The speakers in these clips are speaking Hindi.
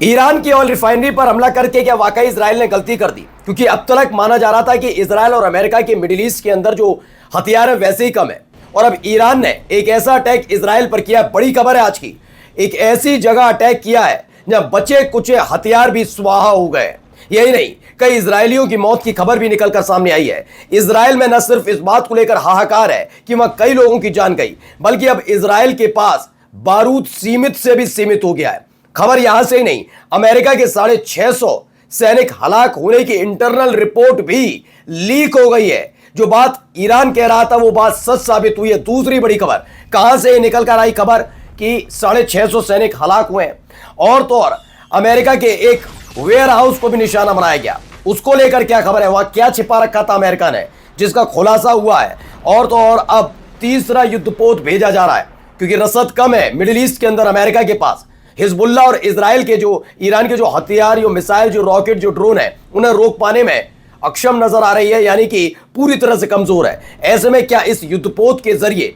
ईरान की ऑयल रिफाइनरी पर हमला करके क्या वाकई इजराइल ने गलती कर दी? क्योंकि अब तक माना जा रहा था कि इजराइल और अमेरिका के मिडिल ईस्ट के अंदर जो हथियार है वैसे ही कम है, और अब ईरान ने एक ऐसा अटैक इजराइल पर किया। बड़ी खबर है आज की, एक ऐसी जगह अटैक किया है जहां बचे कुचे हथियार भी स्वाहा हो गए। यही नहीं, कई इजरायलियों की मौत की खबर भी निकलकर सामने आई है। इजराइल में न सिर्फ इस बात को लेकर हाहाकार है कि वहां कई लोगों की जान गई, बल्कि अब इजराइल के पास बारूद सीमित से भी सीमित हो गया है। खबर यहां से ही नहीं, अमेरिका के 650 सैनिक हलाक होने की इंटरनल रिपोर्ट भी लीक हो गई है। जो बात ईरान कह रहा था वो बात सच साबित हुई है। दूसरी बड़ी खबर कहां से निकल कर आई खबर कि 650 सैनिक हलाक हुए हैं, और तो और अमेरिका के एक वेयर हाउस को भी निशाना बनाया गया। उसको लेकर क्या खबर है, वहां क्या छिपा रखा था अमेरिका ने, जिसका खुलासा हुआ है। और तो और अब तीसरा युद्धपोत भेजा जा रहा है, क्योंकि रसद कम है मिडिल ईस्ट के अंदर अमेरिका के पास। हिजबुल्ला और इजराइल के जो ईरान के जो हथियार, जो मिसाइल, जो रॉकेट, जो ड्रोन है, उन्हें रोक पाने में अक्षम नजर आ रही है, यानी कि पूरी तरह से कमजोर है। ऐसे में क्या इस युद्धपोत के जरिए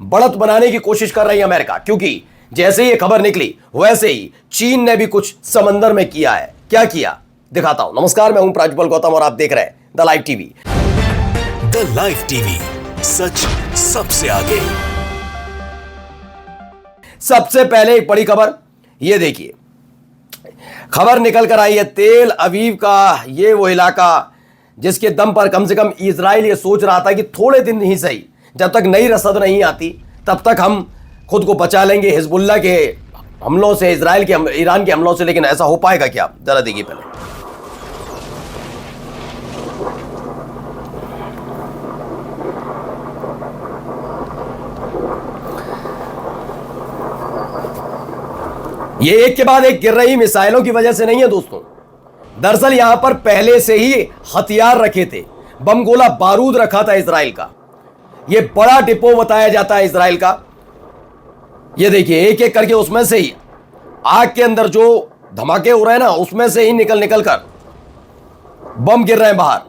बढ़त बनाने की कोशिश कर रही है अमेरिका? क्योंकि जैसे ही ये खबर निकली वैसे ही चीन ने भी कुछ समंदर में किया है। क्या किया दिखाता हूं। नमस्कार, मैं हूं प्राज्वल गौतम और आप देख रहे हैं the live TV. The live TV, सच सबसे आगे। सबसे पहले एक बड़ी खबर, ये देखिए, खबर निकल कर आई है तेल अवीव का। ये वो इलाका जिसके दम पर कम से कम इजराइल ये सोच रहा था कि थोड़े दिन ही सही, जब तक नई रसद नहीं आती तब तक हम खुद को बचा लेंगे हिजबुल्ला के हमलों से, इजराइल के ईरान के हमलों से। लेकिन ऐसा हो पाएगा क्या? जरा देखिए पहले। ये एक के बाद एक गिर रही मिसाइलों की वजह से नहीं है दोस्तों। दरअसल यहां पर पहले से ही हथियार रखे थे, बम गोला बारूद रखा था इजराइल का। ये बड़ा डिपो बताया जाता है इजराइल का। ये देखिए, एक एक करके उसमें से ही आग के अंदर जो धमाके हो रहे हैं ना, उसमें से ही निकल निकल कर बम गिर रहे हैं बाहर।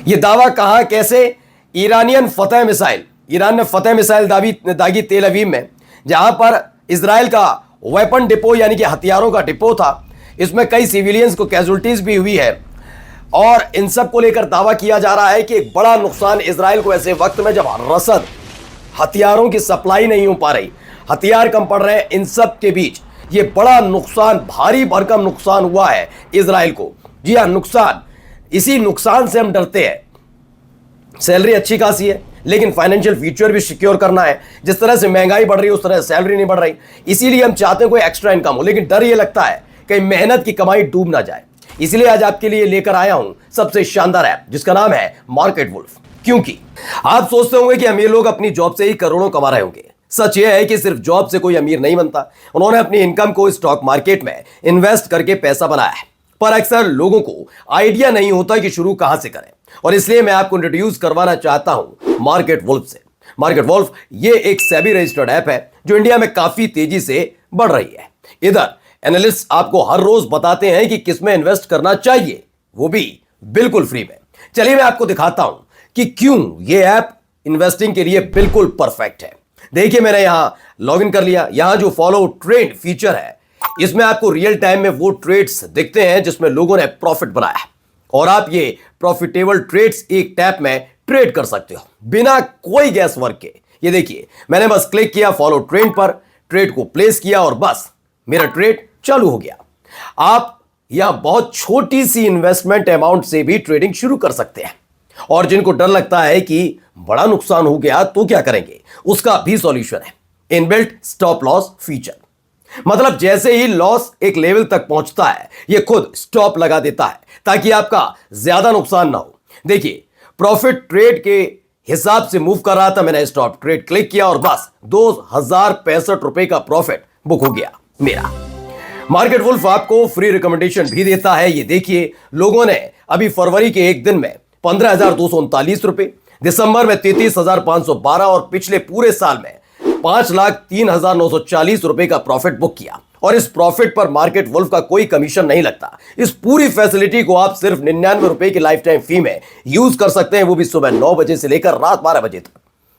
ये दावा कहां कैसे? ईरानियन फतेह मिसाइल, ईरान ने फतेह मिसाइल दागी तेल अवीव में, जहां पर इजराइल का वेपन डिपो यानी कि हथियारों का डिपो था। इसमें कई सिविलियंस को कैजुअल्टीज भी हुई है, और इन सब को लेकर दावा किया जा रहा है कि एक बड़ा नुकसान इजराइल को ऐसे वक्त में जब रसद, हथियारों की सप्लाई नहीं हो पा रही, हथियार कम पड़ रहे हैं, इन सब के बीच ये बड़ा नुकसान, भारी भरकम नुकसान हुआ है इजराइल को। जी हां, नुकसान। इसी नुकसान से हम डरते हैं। सैलरी अच्छी खासी है, लेकिन फाइनेंशियल फ्यूचर भी सिक्योर करना है। जिस तरह से महंगाई बढ़ रही है उस तरह से सैलरी नहीं बढ़ रही, इसीलिए हम चाहते हैं कोई एक्स्ट्रा इनकम हो, लेकिन डर ये लगता है कि मेहनत की कमाई डूब ना जाए। इसलिए आज आपके लिए लेकर आया हूं सबसे शानदार ऐप, जिसका नाम है मार्केट वुल्फ। क्योंकि आप सोचते होंगे कि अमीर लोग अपनी जॉब से ही करोड़ों कमा रहे होंगे। सच यह है कि सिर्फ जॉब से कोई अमीर नहीं बनता। उन्होंने अपनी इनकम को स्टॉक मार्केट में इन्वेस्ट करके पैसा बनाया है, पर अक्सर लोगों को आइडिया नहीं होता कि शुरू कहां से करें। और इसलिए मैं आपको इंट्रोड्यूस करवाना चाहता हूं मार्केट वुल्फ से। मार्केट वुल्फ ये एक सेबी रजिस्टर्ड ऐप है जो इंडिया में काफी तेजी से बढ़ रही है। इधर एनालिस्ट आपको हर रोज बताते हैं कि किसमें इन्वेस्ट करना चाहिए, वो भी बिल्कुल फ्री में। चलिए मैं आपको दिखाता हूं कि क्यों ये ऐप इन्वेस्टिंग के लिए बिल्कुल परफेक्ट है। देखिए, मैंने यहां लॉगिन कर लिया। यहां जो फॉलो ट्रेड फीचर है, इसमें आपको रियल टाइम में वो ट्रेड्स दिखते हैं जिसमें लोगों ने प्रॉफिट बनाया है, और आप ये प्रॉफिटेबल ट्रेड्स एक टैप में ट्रेड कर सकते हो बिना कोई गैस वर्क के। ये देखिए, मैंने बस क्लिक किया फॉलो ट्रेंड पर, ट्रेड को प्लेस किया और बस मेरा ट्रेड चालू हो गया। आप यहां बहुत छोटी सी इन्वेस्टमेंट अमाउंट से भी ट्रेडिंग शुरू कर सकते हैं। और जिनको डर लगता है कि बड़ा नुकसान हो गया तो क्या करेंगे, उसका भी सॉल्यूशन है इनबिल्ट स्टॉप लॉस फीचर। मतलब जैसे ही लॉस एक लेवल तक पहुंचता है, यह खुद स्टॉप लगा देता है ताकि आपका ज्यादा नुकसान ना हो। देखिए, प्रॉफिट ट्रेड के हिसाब से मूव कर रहा था, मैंने स्टॉप ट्रेड क्लिक किया और बस 2065 रुपए का प्रॉफिट बुक हो गया मेरा। मार्केट वुल्फ आपको फ्री रिकमेंडेशन भी देता है। ये देखिए, लोगों ने अभी फरवरी के एक दिन में 15,239 रुपए, दिसंबर में 33,512 और पिछले पूरे साल में 5,03,940 रुपए का प्रॉफिट बुक किया और इस प्रॉफिट पर मार्केट वुल्फ का कोई कमीशन नहीं लगता। इस पूरी फैसिलिटी को आप सिर्फ 99 रुपए की लाइफ टाइम फी में यूज कर सकते हैं, वो भी सुबह 9 बजे से लेकर रात 12 बजे तक।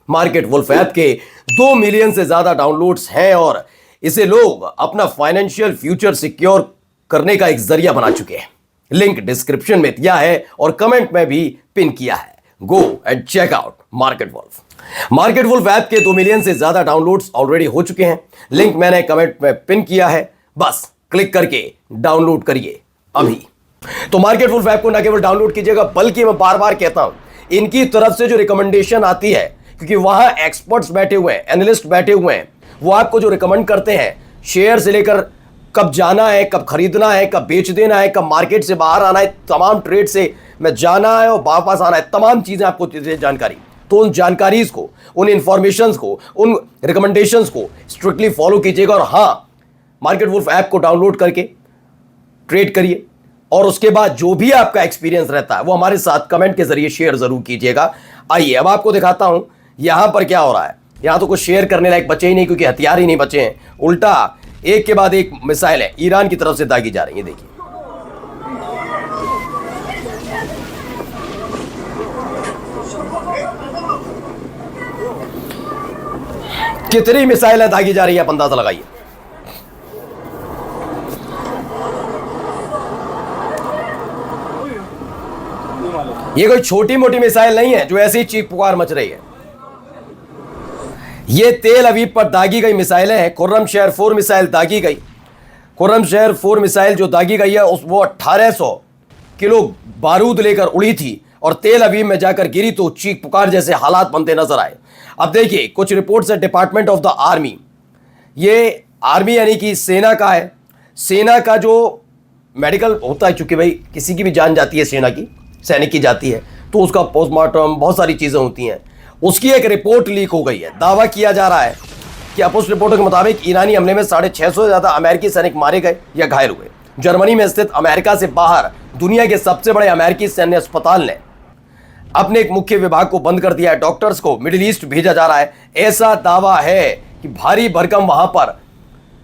मार्केट वुल्फ ऐप के 2 मिलियन से ज्यादा डाउनलोड्स हैं और इसे लोग अपना फाइनेंशियल फ्यूचर सिक्योर करने का एक जरिया बना चुके हैं। लिंक डिस्क्रिप्शन में दिया है और कमेंट में भी पिन किया है। Go and check out Market Wolf. Market Wolf app के 2 मिलियन से ज्यादा डाउनलोड्स ऑलरेडी हो चुके हैं। लिंक मैंने कमेंट में पिन किया है, बस क्लिक करके डाउनलोड करिए अभी। तो मार्केट वुल्फ ऐप को न केवल डाउनलोड कीजिएगा, बल्कि मैं बार बार कहता हूं, इनकी तरफ से जो रिकमेंडेशन आती है, क्योंकि वहां एक्सपर्ट्स बैठे हुए हैं, एनालिस्ट बैठे हुए हैं, वो आपको जो रिकमेंड करते हैं, शेयर से लेकर कब जाना है, कब खरीदना है, कब बेच देना है, कब मार्केट से बाहर आना है, तमाम ट्रेड से में जाना है और वापस आना है, तमाम चीजें आपको जानकारी। तो उन जानकारीज को, उन इंफॉर्मेशंस को, उन रिकमेंडेशंस को स्ट्रिक्टली फॉलो कीजिएगा और हाँ, मार्केट वुल्फ ऐप को डाउनलोड करके ट्रेड करिए और उसके बाद जो भी आपका एक्सपीरियंस रहता है वो हमारे साथ कमेंट के जरिए शेयर जरूर कीजिएगा। आइए अब आपको दिखाता हूं यहां पर क्या हो रहा है। यहां तो कुछ शेयर करने लायक बचे ही नहीं, क्योंकि हथियार ही नहीं बचे हैं। उल्टा एक के बाद एक मिसाइल है ईरान की तरफ से दागी जा रही है। देखिए कितनी मिसाइलें दागी जा रही है, आप अंदाजा लगाइए। ये कोई छोटी मोटी मिसाइल नहीं है जो ऐसी चीख पुकार मच रही है। ये तेल अवीव पर दागी गई मिसाइलें हैं। खुर्रम शहर 4 मिसाइल दागी गई। खुर्रम शहर 4 मिसाइल जो दागी गई है वो 1800 किलो बारूद लेकर उड़ी थी और तेल अवीव में जाकर गिरी तो चीख पुकार जैसे हालात बनते नजर आए। अब देखिए कुछ रिपोर्ट्स है डिपार्टमेंट ऑफ द आर्मी। ये आर्मी यानी कि सेना का है। सेना का जो मेडिकल होता है, चूंकि भाई किसी की भी जान जाती है, सेना की, सैनिक की जाती है, तो उसका पोस्टमार्टम, बहुत सारी चीजें होती हैं। उसकी एक रिपोर्ट लीक हो गई है। दावा किया जा रहा है कि उस रिपोर्ट के मुताबिक ईरानी हमले में 650 से ज्यादा अमेरिकी सैनिक मारे गए या घायल हुए। जर्मनी में स्थित अमेरिका से बाहर दुनिया के सबसे बड़े अमेरिकी सैन्य अस्पताल ने अपने एक मुख्य विभाग को बंद कर दिया है। डॉक्टर्स को मिडिल ईस्ट भेजा जा रहा है। ऐसा दावा है कि भारी भरकम वहां पर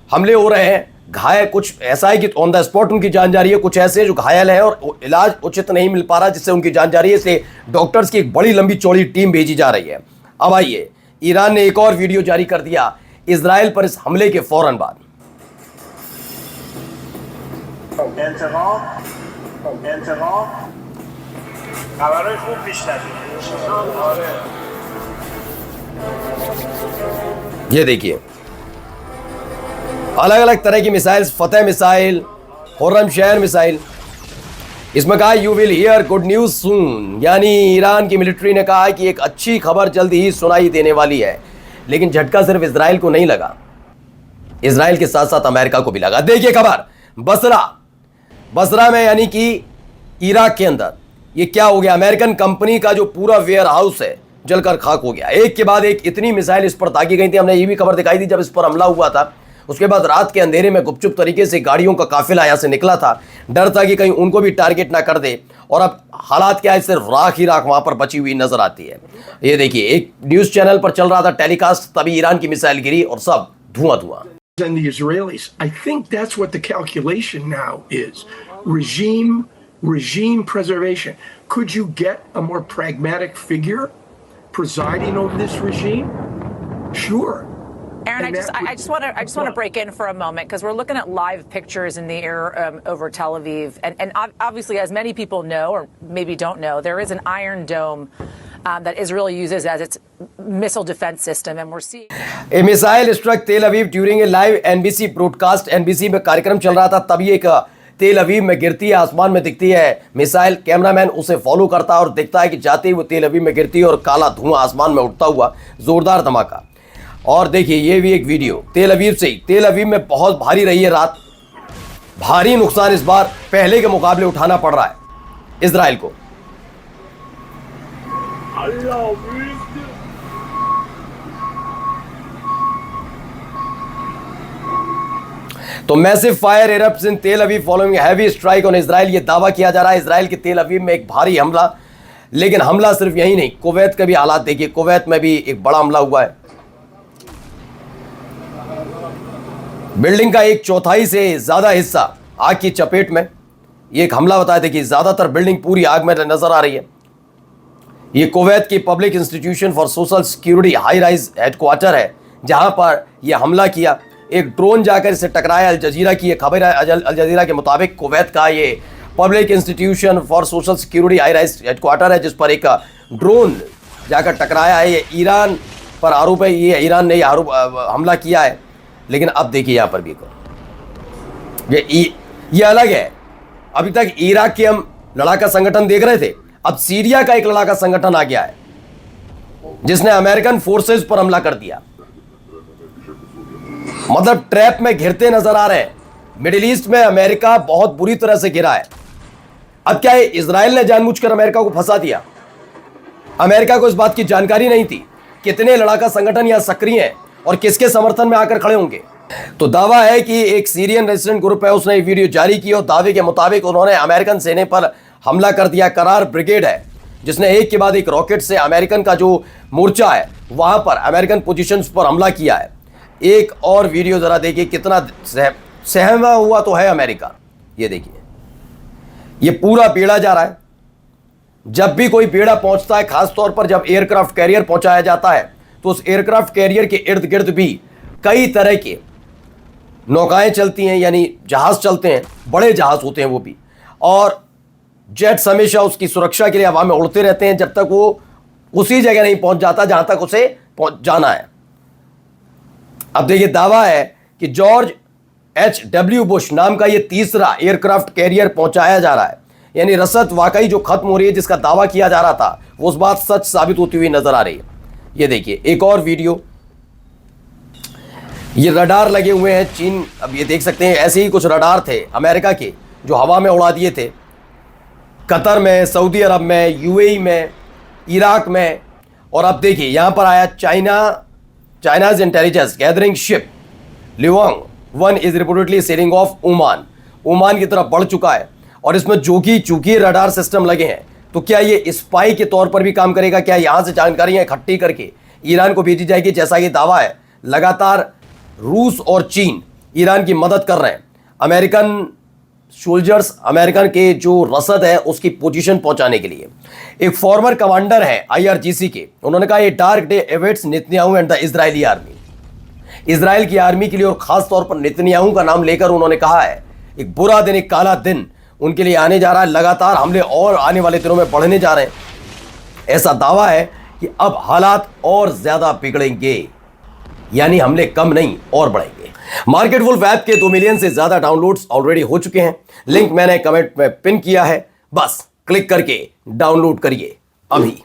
हमले हो रहे हैं। घायल कुछ ऐसा है कि ऑन द स्पॉट उनकी जान जा रही है, कुछ ऐसे जो घायल है और इलाज उचित नहीं मिल पा रहा जिससे उनकी जान जा रही है। इसलिए डॉक्टर्स की एक बड़ी लंबी चौड़ी टीम भेजी जा रही है। अब आइए, ईरान ने एक और वीडियो जारी कर दिया इजराइल पर इस हमले के फौरन बाद। ये देखिए अलग अलग तरह की मिसाइल, फतेह मिसाइल, खुर्रम शहर मिसाइल। इसमें कहा you will hear good news soon, यानी ईरान की मिलिट्री ने कहा कि एक अच्छी खबर जल्द ही सुनाई देने वाली है। लेकिन झटका सिर्फ इजराइल को नहीं लगा, इजराइल के साथ साथ अमेरिका को भी लगा। देखिए खबर, बसरा में यानी कि इराक के अंदर ये क्या हो गया, अमेरिकन कंपनी का जो पूरा वेयर हाउस है जलकर खाक हो गया। एक के बाद एक इतनी मिसाइल इस पर दागी गई थी। हमने ये भी खबर दिखाई थी जब इस पर हमला हुआ था। उसके बाद रात के अंधेरे में गुपचुप तरीके से गाड़ियों का काफिला यहां से निकला था। डर था कि कहीं उनको भी टारगेट ना कर दे। और अब हालात क्या है, सिर्फ राख ही राख वहां पर बची हुई नजर आती है। ये देखिए एक न्यूज चैनल पर चल रहा था टेलीकास्ट, तभी ईरान की मिसाइल गिरी और सब धुआं धुआं। And the Israelis, I think that's what the calculation now is. Regime preservation. Could you get a more pragmatic figure presiding over this regime? Sure. Aaron, I just want to break in for a moment because we're looking at live pictures in the air over Tel Aviv, and obviously, as many people know or maybe don't know, there is an Iron Dome that Israel uses as its missile defense system, and we're seeing. A missile struck Tel Aviv during a live NBC broadcast. NBC में कार्यक्रम चल रहा था, तभी एक तेल अवीव में गिरती है, आसमान में दिखती है मिसाइल। कैमरामैन उसे फॉलो करता है और दिखता है कि जाते ही वो तेल अवीव में गिरती है और काला धुआं आसमान में उठता हुआ, जोरदार धमाका। और देखिए ये भी एक वीडियो तेल अवीव से ही। तेल अवीव में बहुत भारी रही है रात। भारी नुकसान इस बार पहले के मुकाबले उठाना पड़ रहा है इजराइल को। तो मैसिव फायर इरप्ट्स इन तेल Aviv following heavy strike on Israel. ये दावा किया जा रहा है इजराइल के तेल अवीव में एक भारी हमला। लेकिन हमला सिर्फ यही नहीं, कुवैत के भी हालात देखिए। कुवैत में भी एक बड़ा हमला हुआ है। बिल्डिंग का 1/4 से ज्यादा हिस्सा आग की चपेट में। ये एक हमला बताया था कि ज्यादातर बिल्डिंग पूरी आग में नजर आ रही है। ये कुवैत की public institution for social security high rise headquarter है, जहां पर यह हमला किया। एक ड्रोन जाकर इसे टकराया। अल जजीरा की यह खबर है। अल जजीरा के मुताबिक कुवैत का ये public institution for social security high rise headquarter है, जिस पर एक ड्रोन जाकर टकराया है। ये ईरान पर आरोप है, ये ईरान ने हमला किया है। लेकिन अब देखिए यहां पर भी ये अलग है। अभी तक इराक के हम लड़ाका संगठन देख रहे थे, अब सीरिया का एक लड़ाका संगठन आ गया है जिसने अमेरिकन फोर्सेस पर हमला कर दिया। मतलब ट्रैप में घिरते नजर आ रहे हैं। मिडिल ईस्ट में अमेरिका बहुत बुरी तरह से घिरा है। अब क्या है, इजराइल ने जानबूझकर अमेरिका को फंसा दिया। अमेरिका को इस बात की जानकारी नहीं थी कितने लड़ाका संगठन यहां सक्रिय हैं और किसके समर्थन में आकर खड़े होंगे। तो दावा है कि एक सीरियन रेजिस्टेंट ग्रुप है, उसने वीडियो जारी की और दावे के मुताबिक उन्होंने अमेरिकन सेना पर हमला कर दिया। करार ब्रिगेड है जिसने एक के बाद एक रॉकेट से अमेरिकन का जो मोर्चा है वहां पर अमेरिकन पोजीशंस पर हमला किया है। एक और वीडियो जरा देखिए, कितना सहमा हुआ तो है अमेरिका। ये देखिए, ये पूरा बेड़ा जा रहा है। जब भी कोई बेड़ा पहुंचता है, खासतौर पर जब एयरक्राफ्ट कैरियर पहुंचाया जाता है, तो उस एयरक्राफ्ट कैरियर के इर्द गिर्द भी कई तरह के नौकाएं चलती हैं, यानी जहाज चलते हैं, बड़े जहाज होते हैं वो भी। और जेट्स हमेशा उसकी सुरक्षा के लिए हवा में उड़ते रहते हैं जब तक वो उसी जगह नहीं पहुंच जाता जहां तक उसे पहुंच जाना है। अब देखिए, दावा है कि जॉर्ज H.W. बुश नाम का ये तीसरा एयरक्राफ्ट कैरियर पहुंचाया जा रहा है। यानी रसद वाकई जो खत्म हो रही है, जिसका दावा किया जा रहा था, वो उस बात सच साबित होती हुई नजर आ रही है। ये देखिए एक और वीडियो, ये रडार लगे हुए हैं चीन। अब ये देख सकते हैं, ऐसे ही कुछ रडार थे अमेरिका के जो हवा में उड़ा दिए थे, कतर में, सऊदी अरब में, यूएई में, इराक में। और अब देखिए यहां पर आया China's intelligence gathering ship Libang 1 is reportedly selling of Oman की तरफ बढ़ चुका है। और इसमें चूंकि रडार सिस्टम लगे हैं, तो क्या ये स्पाई के तौर पर भी काम करेगा? क्या यहां से जानकारियां इकट्ठी करके ईरान को भेजी जाएगी, जैसा कि दावा है? लगातार रूस और चीन ईरान की मदद कर रहे हैं। अमेरिकन सोल्जर्स, अमेरिकन के जो रसद है उसकी पोजीशन पहुंचाने के लिए। एक फॉर्मर कमांडर है IRGC के, उन्होंने कहा, ये dark day awaits Netanyahu and the Israeli army. Israel की आर्मी के लिए और खास तौर पर नेतन्याहू का नाम लेकर उन्होंने कहा है, एक बुरा दिन, एक काला दिन उनके लिए आने जा रहा है। लगातार हमले और आने वाले दिनों में बढ़ने जा रहे हैं। ऐसा दावा है कि अब हालात और ज्यादा बिगड़ेंगे, यानी हमले कम नहीं और बढ़ेंगे। मार्केट वुल्फ ऐप के 2 मिलियन से ज्यादा डाउनलोड्स ऑलरेडी हो चुके हैं। लिंक मैंने कमेंट में पिन किया है, बस क्लिक करके डाउनलोड करिए अभी।